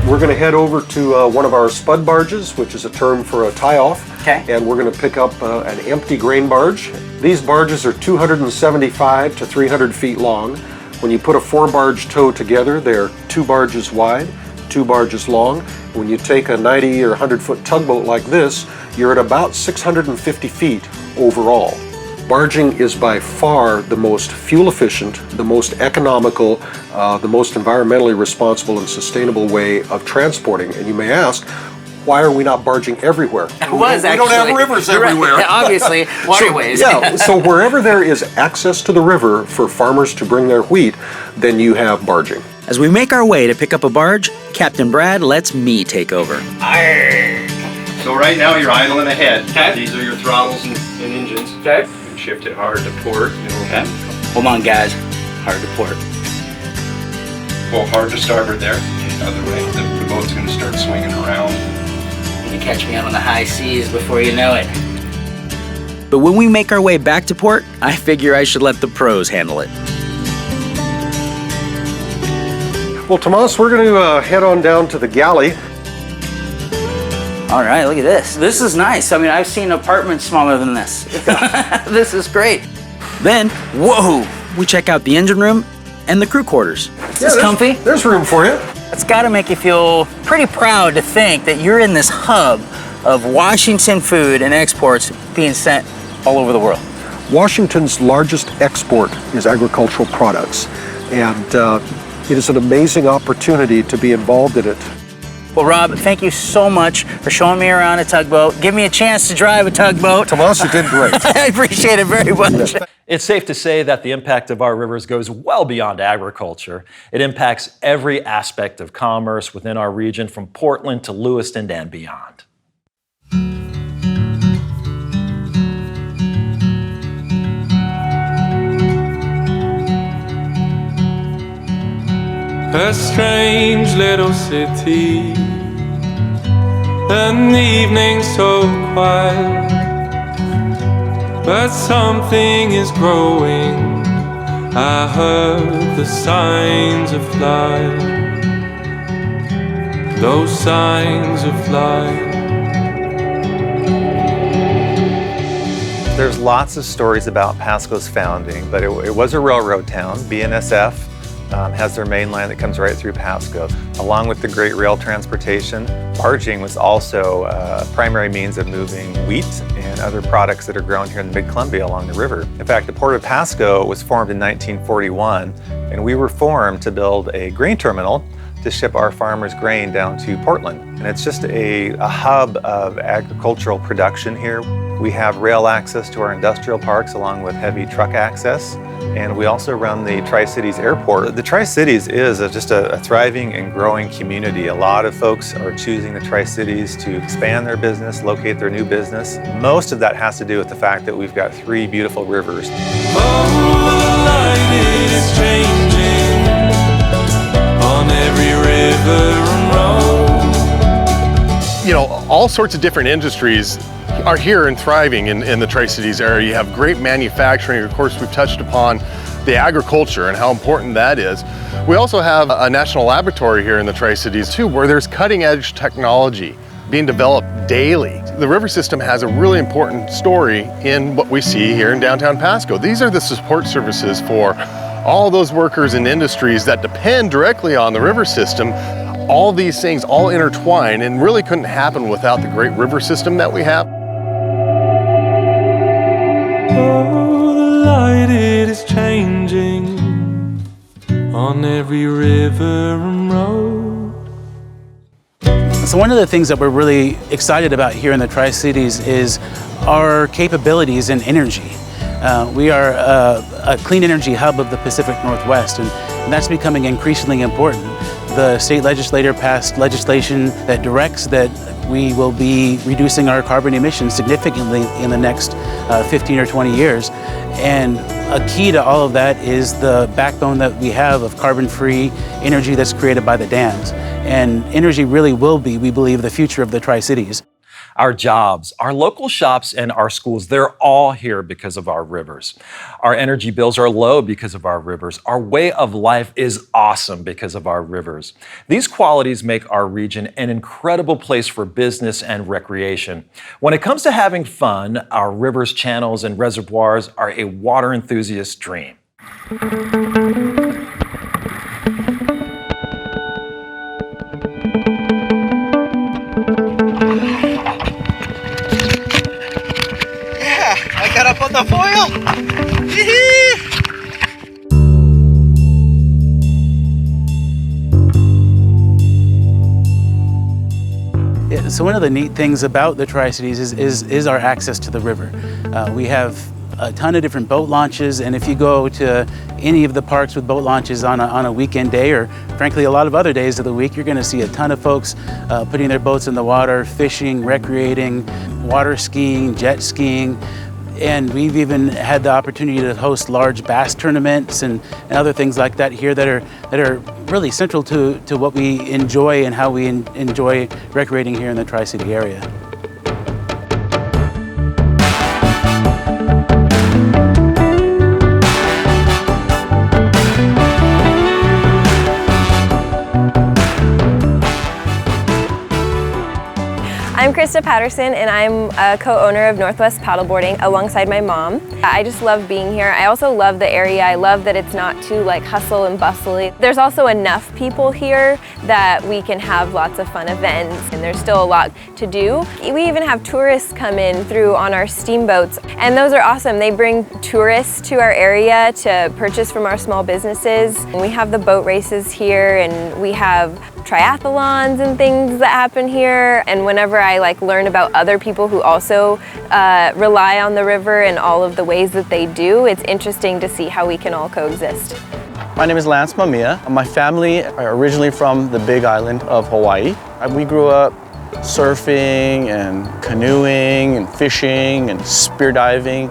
We're going to head over to one of our spud barges, which is a term for a tie-off. Okay. And we're going to pick up an empty grain barge. These barges are 275 to 300 feet long. When you put a 4-barge tow together, they're 2 barges wide, 2 barges long. When you take a 90 or 100-foot tugboat like this, you're at about 650 feet overall. Barging is by far the most fuel efficient, the most economical, the most environmentally responsible and sustainable way of transporting. And you may ask, why are we not barging everywhere? It was we don't have rivers everywhere. Right. Obviously, waterways. So wherever there is access to the river for farmers to bring their wheat, then you have barging. As we make our way to pick up a barge, Captain Brad lets me take over. Arr. So right now you're idling ahead. Okay. These are your throttles and engines. Okay. Shift it hard to port. Okay. Hold on, guys. hard to port. Pull hard to starboard there. The other way. The boat's going to start swinging around. You catch me out on the high seas before you know it. But when we make our way back to port, I figure I should let the pros handle it. Well, Tomas, we're going to head on down to the galley. All right, look at this. This is nice. I mean, I've seen apartments smaller than this. This is great. Then, whoa, we check out the engine room and the crew quarters. Is this comfy? There's room for you. It's got to make you feel pretty proud to think that you're in this hub of Washington food and exports being sent all over the world. Washington's largest export is agricultural products, and it is an amazing opportunity to be involved in it. Well, Rob, thank you so much for showing me around a tugboat. Give me a chance to drive a tugboat. Tomas, you did great. I appreciate it very much. It's safe to say that the impact of our rivers goes well beyond agriculture. It impacts every aspect of commerce within our region, from Portland to Lewiston and beyond. A strange little city, an evening so quiet, but something is growing. I heard the signs of life, those signs of life. There's lots of stories about Pasco's founding, but it was a railroad town. BNSF has their main line that comes right through Pasco. Along with the great rail transportation, barging was also a primary means of moving wheat and other products that are grown here in the Mid-Columbia along the river. In fact, the Port of Pasco was formed in 1941, and we were formed to build a grain terminal to ship our farmers' grain down to Portland. And it's just a hub of agricultural production here. We have rail access to our industrial parks along with heavy truck access. And we also run the Tri-Cities Airport. The Tri-Cities is just a thriving and growing community. A lot of folks are choosing the Tri-Cities to expand their business, locate their new business. Most of that has to do with the fact that we've got 3 beautiful rivers. Oh, the light is changing on every river and road. You know, all sorts of different industries are here and thriving in the Tri-Cities area. You have great manufacturing. Of course, we've touched upon the agriculture and how important that is. We also have a national laboratory here in the Tri-Cities too, where there's cutting edge technology being developed daily. The river system has a really important story in what we see here in downtown Pasco. These are the support services for all those workers and industries that depend directly on the river system. All these things all intertwine and really couldn't happen without the great river system that we have. Oh, the light it is changing on every river and road. So one of the things that we're really excited about here in the Tri-Cities is our capabilities in energy. We are a clean energy hub of the Pacific Northwest, and that's becoming increasingly important. The state legislature passed legislation that directs that we will be reducing our carbon emissions significantly in the next 15 or 20 years. And a key to all of that is the backbone that we have of carbon-free energy that's created by the dams. And energy really will be, we believe, the future of the Tri-Cities. Our jobs, our local shops, and our schools, they're all here because of our rivers. Our energy bills are low because of our rivers. Our way of life is awesome because of our rivers. These qualities make our region an incredible place for business and recreation. When it comes to having fun, our rivers, channels, and reservoirs are a water enthusiast's dream. I got up on the foil! So one of the neat things about the Tri-Cities is our access to the river. We have a ton of different boat launches, and if you go to any of the parks with boat launches on a weekend day, or frankly a lot of other days of the week, you're going to see a ton of folks putting their boats in the water, fishing, recreating, water skiing, jet skiing. And we've even had the opportunity to host large bass tournaments and other things like that here that are really central to what we enjoy and how we enjoy recreating here in the Tri-City area. I'm Krista Patterson, and I'm a co-owner of Northwest Paddleboarding alongside my mom. I just love being here. I also love the area. I love that it's not too hustle and bustly. There's also enough people here that we can have lots of fun events, and there's still a lot to do. We even have tourists come in through on our steamboats, and those are awesome. They bring tourists to our area to purchase from our small businesses. And we have the boat races here, and we have triathlons and things that happen here. And whenever I learn about other people who also rely on the river and all of the ways that they do, it's interesting to see how we can all coexist. My name is Lance Mamiya. My family are originally from the Big Island of Hawaii. We grew up surfing and canoeing and fishing and spear diving,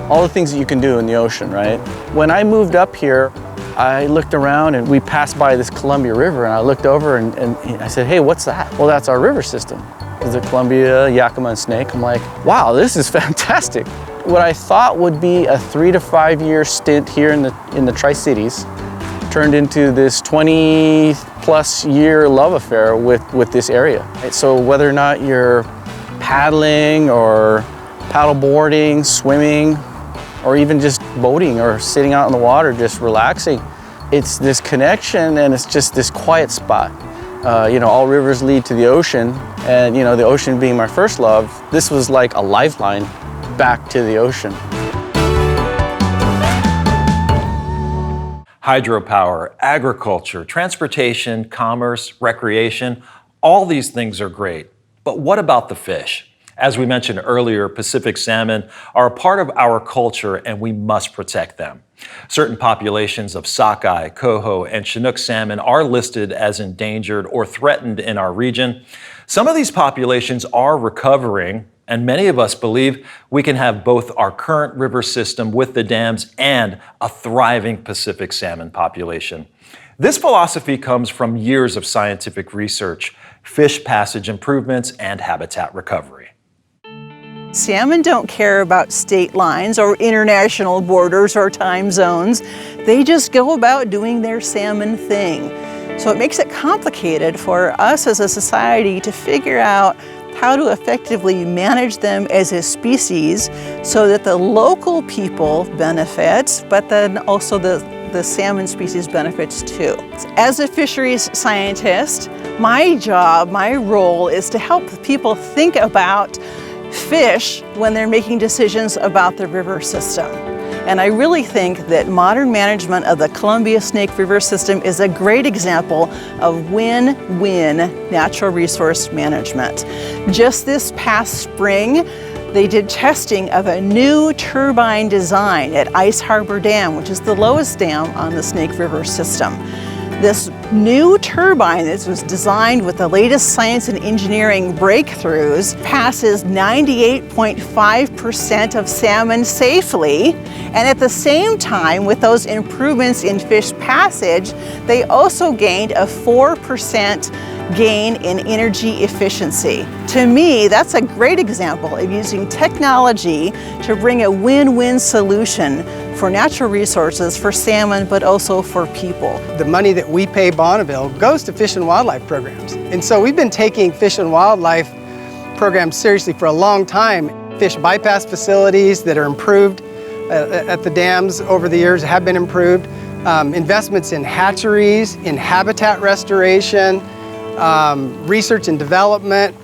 all the things that you can do in the ocean, right? When I moved up here, I looked around and we passed by this Columbia River, and I looked over and I said, hey, what's that? Well, that's our river system. It's the Columbia, Yakima, and Snake. I'm like, wow, this is fantastic. What I thought would be a 3 to 5 year stint here in the Tri-Cities turned into this 20+ year love affair with this area. So whether or not you're paddling or paddleboarding, swimming, or even just boating or sitting out in the water, just relaxing, it's this connection, and it's just this quiet spot. All rivers lead to the ocean, and the ocean being my first love, this was like a lifeline back to the ocean. Hydropower, agriculture, transportation, commerce, recreation, all these things are great. But what about the fish? As we mentioned earlier, Pacific salmon are a part of our culture, and we must protect them. Certain populations of sockeye, coho, and Chinook salmon are listed as endangered or threatened in our region. Some of these populations are recovering, and many of us believe we can have both our current river system with the dams and a thriving Pacific salmon population. This philosophy comes from years of scientific research, fish passage improvements, and habitat recovery. Salmon don't care about state lines or international borders or time zones. They just go about doing their salmon thing. So it makes it complicated for us as a society to figure out how to effectively manage them as a species so that the local people benefit, but then also the salmon species benefits too. As a fisheries scientist, my job, my role is to help people think about fish when they're making decisions about the river system. And I really think that modern management of the Columbia Snake River system is a great example of win-win natural resource management. Just this past spring, they did testing of a new turbine design at Ice Harbor Dam, which is the lowest dam on the Snake River system. This new turbine that was designed with the latest science and engineering breakthroughs passes 98.5% of salmon safely. And at the same time, with those improvements in fish passage, they also gained a 4% gain in energy efficiency. To me, that's a great example of using technology to bring a win-win solution for natural resources, for salmon, but also for people. The money that we pay Bonneville goes to fish and wildlife programs. And so we've been taking fish and wildlife programs seriously for a long time. Fish bypass facilities that are improved at the dams over the years have been improved. Investments in hatcheries, in habitat restoration, research and development.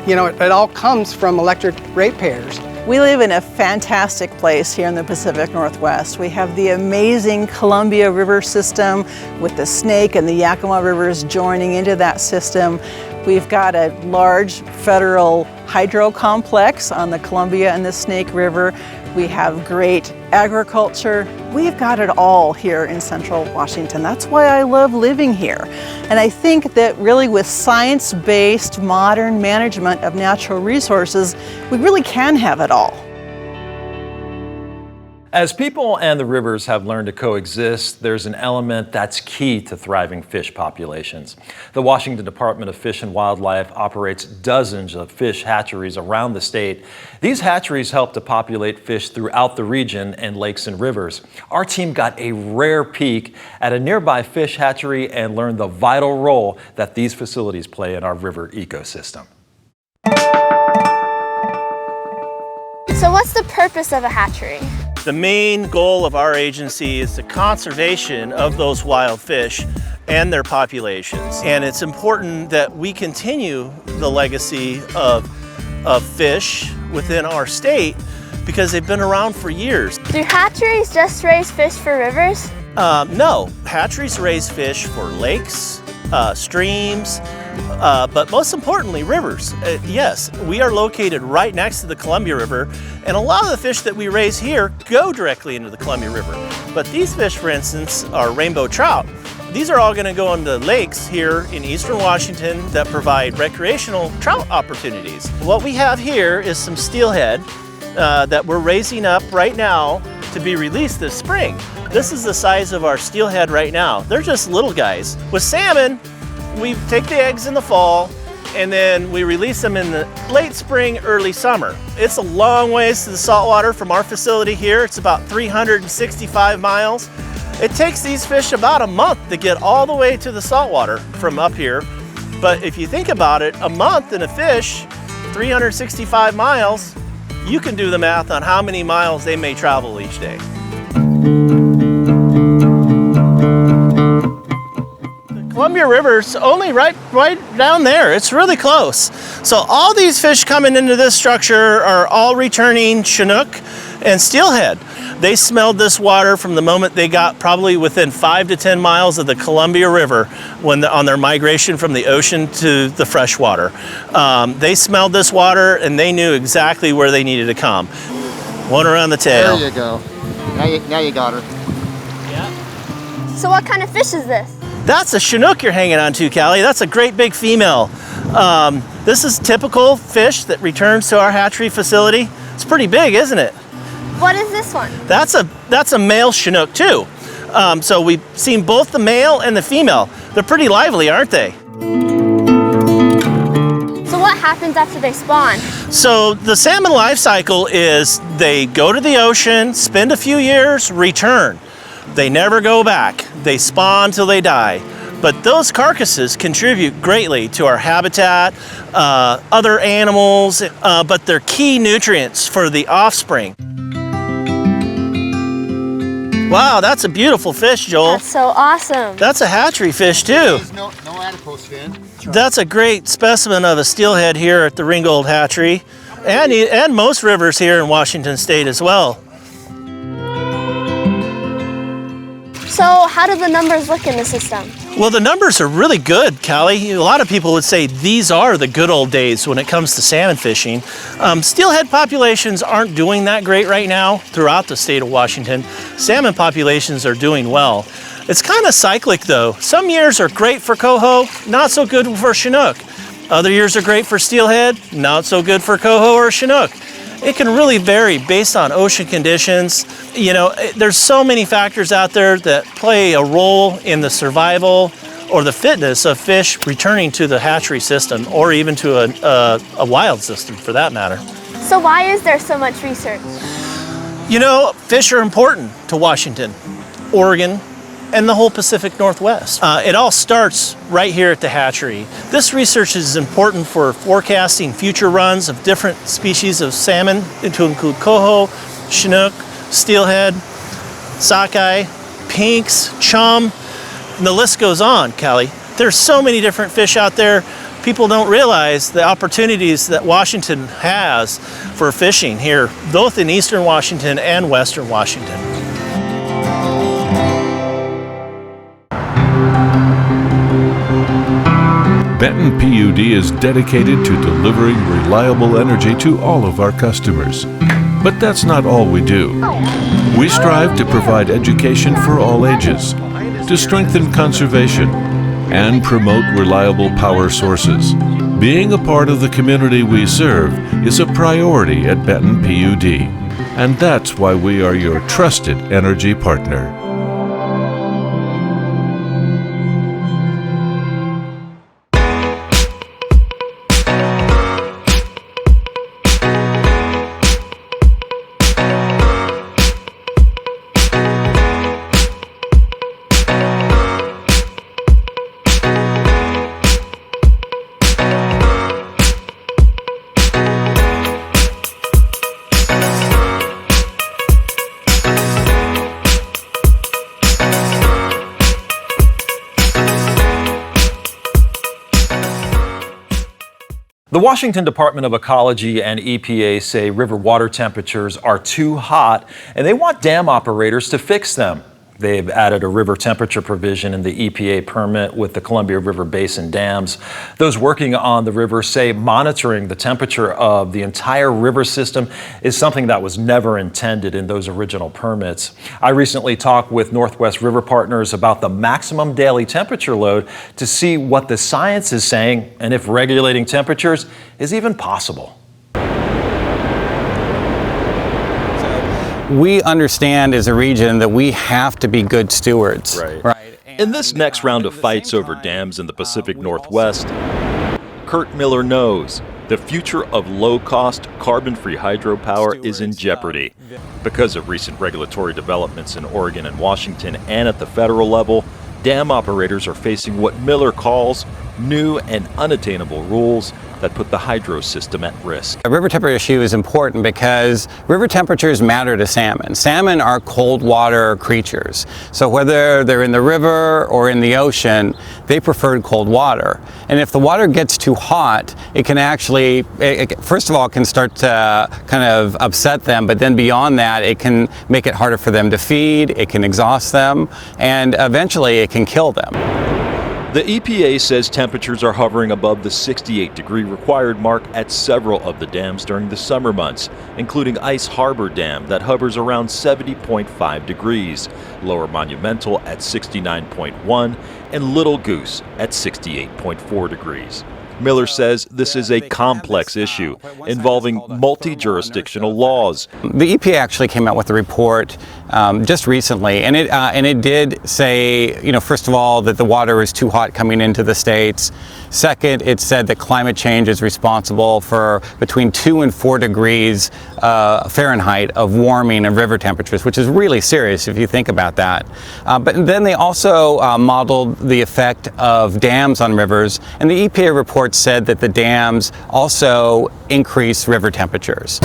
It all comes from electric ratepayers. We live in a fantastic place here in the Pacific Northwest. We have the amazing Columbia River system with the Snake and the Yakima rivers joining into that system. We've got a large federal hydro complex on the Columbia and the Snake River. We have great agriculture. We've got it all here in Central Washington. That's why I love living here. And I think that really with science-based modern management of natural resources, we really can have it all. As people and the rivers have learned to coexist, there's an element that's key to thriving fish populations. The Washington Department of Fish and Wildlife operates dozens of fish hatcheries around the state. These hatcheries help to populate fish throughout the region and lakes and rivers. Our team got a rare peek at a nearby fish hatchery and learned the vital role that these facilities play in our river ecosystem. So what's the purpose of a hatchery? The main goal of our agency is the conservation of those wild fish and their populations. And it's important that we continue the legacy of fish within our state because they've been around for years. Do hatcheries just raise fish for rivers? No, hatcheries raise fish for lakes, streams, but most importantly, rivers. Yes, we are located right next to the Columbia River, and a lot of the fish that we raise here go directly into the Columbia River. But these fish, for instance, are rainbow trout. These are all going to go into lakes here in eastern Washington that provide recreational trout opportunities. What we have here is some steelhead that we're raising up right now to be released this spring. This is the size of our steelhead right now. They're just little guys. With salmon, we take the eggs in the fall and then we release them in the late spring, early summer. It's a long ways to the saltwater from our facility here. It's about 365 miles. It takes these fish about a month to get all the way to the saltwater from up here. But if you think about it, a month in a fish, 365 miles, you can do the math on how many miles they may travel each day. Columbia River's only right down there. It's really close. So all these fish coming into this structure are all returning Chinook and steelhead. They smelled this water from the moment they got probably within 5 to 10 miles of the Columbia River on their migration from the ocean to the freshwater. They smelled this water and they knew exactly where they needed to come. One around the tail. There you go. Now you got her. Yeah. So what kind of fish is this? That's a Chinook you're hanging on to, Callie. That's a great big female. This is typical fish that returns to our hatchery facility. It's pretty big, isn't it? What is this one? That's a male Chinook too. So we've seen both the male and the female. They're pretty lively, aren't they? So what happens after they spawn? So the salmon life cycle is they go to the ocean, spend a few years, return. They never go back. They spawn till they die. But those carcasses contribute greatly to our habitat, other animals, but they're key nutrients for the offspring. Wow, that's a beautiful fish, Joel. That's so awesome. That's a hatchery fish too. There's no adipose fin. That's a great specimen of a steelhead here at the Ringgold Hatchery, and most rivers here in Washington State as well. So how do the numbers look in the system? Well, the numbers are really good, Callie. A lot of people would say these are the good old days when it comes to salmon fishing. Steelhead populations aren't doing that great right now throughout the state of Washington. Salmon populations are doing well. It's kind of cyclic though. Some years are great for coho, not so good for Chinook. Other years are great for steelhead, not so good for coho or Chinook. It can really vary based on ocean conditions. You know, there's so many factors out there that play a role in the survival or the fitness of fish returning to the hatchery system or even to a wild system for that matter. So why is there so much research? You know, fish are important to Washington, Oregon, and the whole Pacific Northwest. It all starts right here at the hatchery. This research is important for forecasting future runs of different species of salmon, to include coho, Chinook, steelhead, sockeye, pinks, chum, and the list goes on, Callie. There's so many different fish out there. People don't realize the opportunities that Washington has for fishing here, both in eastern Washington and western Washington. Benton PUD is dedicated to delivering reliable energy to all of our customers. But that's not all we do. We strive to provide education for all ages, to strengthen conservation, and promote reliable power sources. Being a part of the community we serve is a priority at Benton PUD. And that's why we are your trusted energy partner. The Washington Department of Ecology and EPA say river water temperatures are too hot, and they want dam operators to fix them. They've added a river temperature provision in the EPA permit with the Columbia River Basin dams. Those working on the river say monitoring the temperature of the entire river system is something that was never intended in those original permits. I recently talked with Northwest River Partners about the maximum daily temperature load to see what the science is saying and if regulating temperatures is even possible. We understand as a region that we have to be good stewards. Right. In this next round of fights over dams in the Pacific Northwest, Kurt Miller knows the future of low-cost, carbon-free hydropower is in jeopardy. Because of recent regulatory developments in Oregon and Washington and at the federal level, dam operators are facing what Miller calls new and unattainable rules that put the hydro system at risk. A river temperature issue is important because river temperatures matter to salmon. Salmon are cold water creatures. So whether they're in the river or in the ocean, they prefer cold water. And if the water gets too hot, it can actually, first of all, it can start to kind of upset them, but then beyond that, it can make it harder for them to feed, it can exhaust them, and eventually it can kill them. The EPA says temperatures are hovering above the 68-degree required mark at several of the dams during the summer months, including Ice Harbor Dam that hovers around 70.5 degrees, Lower Monumental at 69.1, and Little Goose at 68.4 degrees. Miller says this is a complex issue involving multi-jurisdictional laws. The EPA actually came out with a report just recently, and it did say, first of all, that the water is too hot coming into the states. Second, it said that climate change is responsible for between 2 and 4 degrees Fahrenheit of warming of river temperatures, which is really serious if you think about that. But then they also modeled the effect of dams on rivers, and the EPA report said that the dams also increase river temperatures.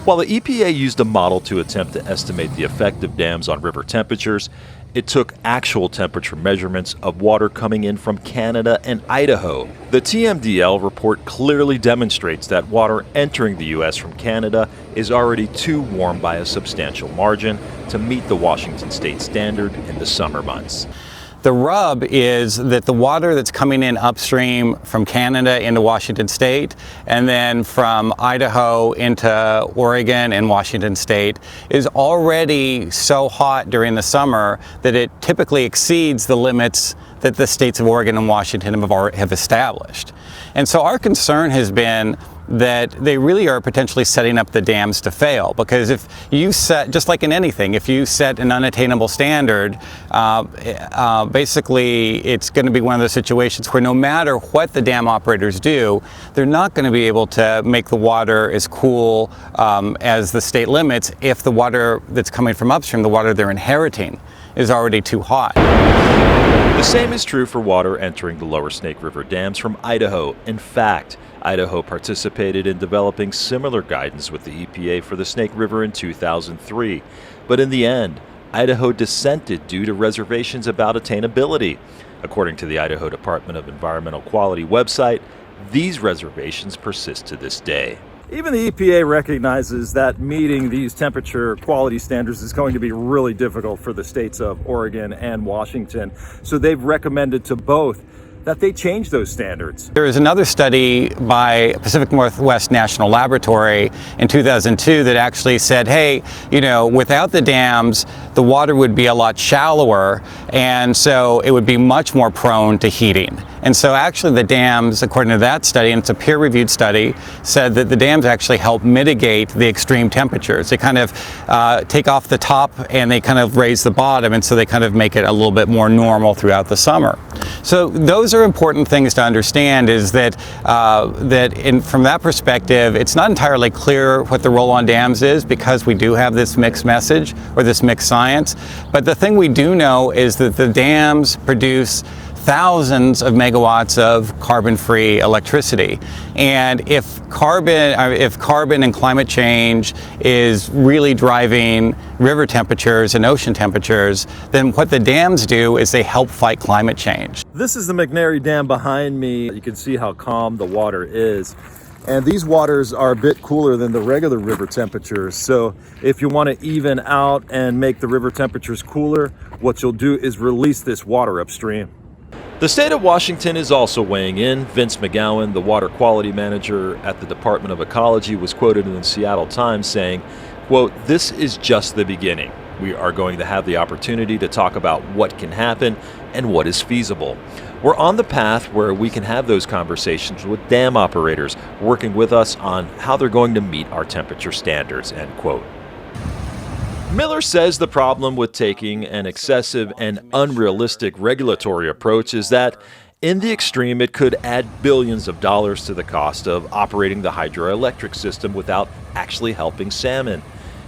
While the EPA used a model to attempt to estimate the effect of dams on river temperatures, it took actual temperature measurements of water coming in from Canada and Idaho. The TMDL report clearly demonstrates that water entering the U.S. from Canada is already too warm by a substantial margin to meet the Washington state standard in the summer months. The rub is that the water that's coming in upstream from Canada into Washington state and then from Idaho into Oregon and Washington state is already so hot during the summer that it typically exceeds the limits that the states of Oregon and Washington have established. And so our concern has been that they really are potentially setting up the dams to fail, because if you set, just like in anything, if you set an unattainable standard, basically it's going to be one of those situations where no matter what the dam operators do, they're not going to be able to make the water as cool as the state limits if the water that's coming from upstream, the water they're inheriting, is already too hot. The same is true for water entering the lower Snake River dams from Idaho. In fact, Idaho participated in developing similar guidance with the EPA for the Snake River in 2003. But in the end, Idaho dissented due to reservations about attainability. According to the Idaho Department of Environmental Quality website, these reservations persist to this day. Even the EPA recognizes that meeting these temperature quality standards is going to be really difficult for the states of Oregon and Washington. So they've recommended to both that they change those standards. There is another study by Pacific Northwest National Laboratory in 2002 that actually said, hey, without the dams, the water would be a lot shallower, and so it would be much more prone to heating. And so actually the dams, according to that study, and it's a peer-reviewed study, said that the dams actually help mitigate the extreme temperatures. They kind of take off the top and they kind of raise the bottom, and so they kind of make it a little bit more normal throughout the summer. So those are important things to understand, is that, from that perspective, it's not entirely clear what the role on dams is, because we do have this mixed message, or this mixed science. But the thing we do know is that the dams produce thousands of megawatts of carbon-free electricity. And if carbon and climate change is really driving river temperatures and ocean temperatures, then what the dams do is they help fight climate change. This is the McNary Dam behind me. You can see how calm the water is. And these waters are a bit cooler than the regular river temperatures. So if you want to even out and make the river temperatures cooler, what you'll do is release this water upstream. The state of Washington is also weighing in. Vince McGowan, the water quality manager at the Department of Ecology, was quoted in the Seattle Times saying, quote, "This is just the beginning. We are going to have the opportunity to talk about what can happen and what is feasible. We're on the path where we can have those conversations with dam operators working with us on how they're going to meet our temperature standards," end quote. Miller says the problem with taking an excessive and unrealistic regulatory approach is that, in the extreme, it could add billions of dollars to the cost of operating the hydroelectric system without actually helping salmon.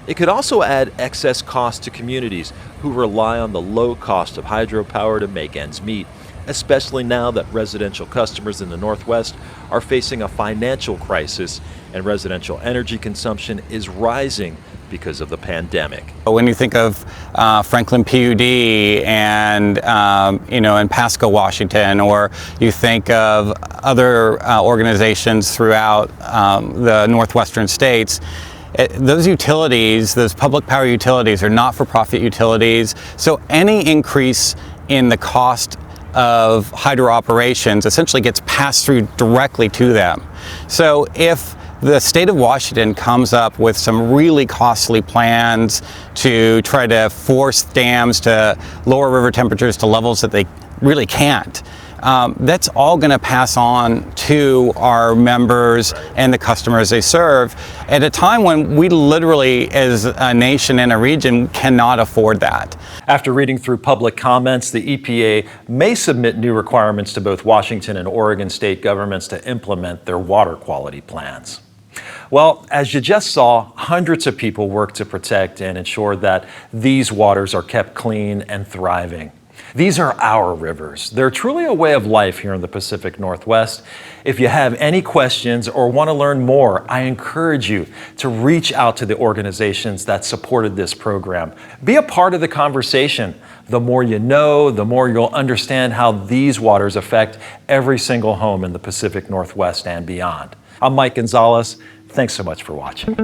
It could also add excess cost to communities who rely on the low cost of hydropower to make ends meet, especially now that residential customers in the Northwest are facing a financial crisis and residential energy consumption is rising because of the pandemic. When you think of Franklin PUD and in Pasco, Washington, or you think of other organizations throughout the northwestern states, those utilities, those public power utilities, are not-for-profit utilities. So any increase in the cost of hydro operations essentially gets passed through directly to them. So if the state of Washington comes up with some really costly plans to try to force dams to lower river temperatures to levels that they really can't, that's all going to pass on to our members and the customers they serve at a time when we literally, as a nation and a region, cannot afford that. After reading through public comments, the EPA may submit new requirements to both Washington and Oregon state governments to implement their water quality plans. Well, as you just saw, hundreds of people work to protect and ensure that these waters are kept clean and thriving. These are our rivers. They're truly a way of life here in the Pacific Northwest. If you have any questions or want to learn more, I encourage you to reach out to the organizations that supported this program. Be a part of the conversation. The more you know, the more you'll understand how these waters affect every single home in the Pacific Northwest and beyond. I'm Mike Gonzalez. Thanks so much for watching.